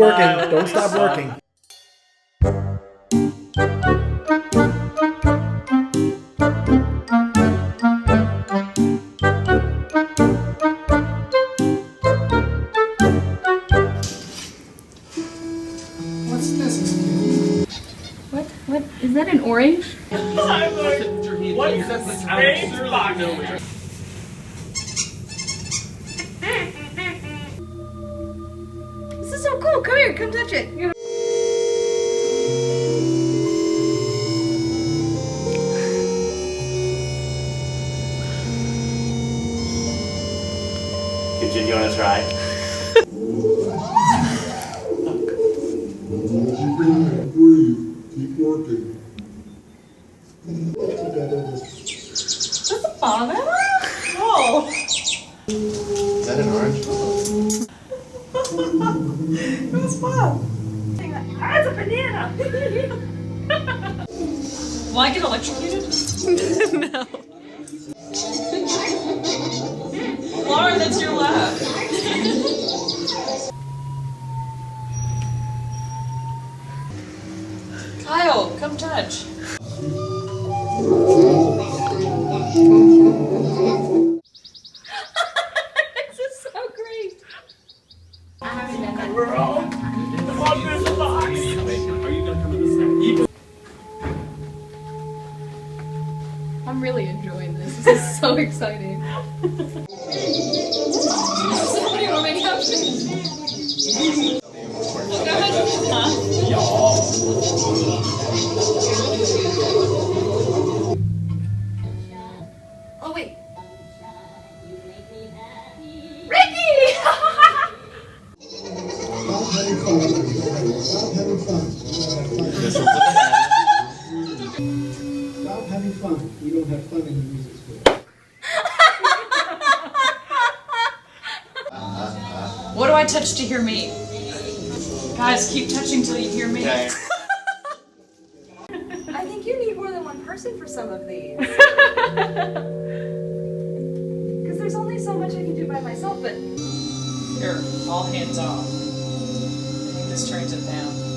working. Don't stop working. What's this? What? Is that an orange? I'm like, what is this strange box? This is so cool. Come here. Come touch it. Did you want to try? Keep working. Is this a banana? No. Is that an orange? It was fun. Ah, it's a banana. Will I get electrocuted? No. Lauren, that's your laugh. Kyle, come touch. This is so great. We're all on this box. Are you gonna come in the I'm really enjoying this. This is so exciting. Somebody want to make options? Go ahead. Oh wait. Ricky! Stop having fun. Stop having fun. This is the banana. Stop having fun. We don't have fun in the music school. What do I touch to hear me? Guys, keep touching till you hear me. Okay. I think you need more than one person for some of these. Because there's only so much I can do by myself, but Here, all hands off. I think this turns it down.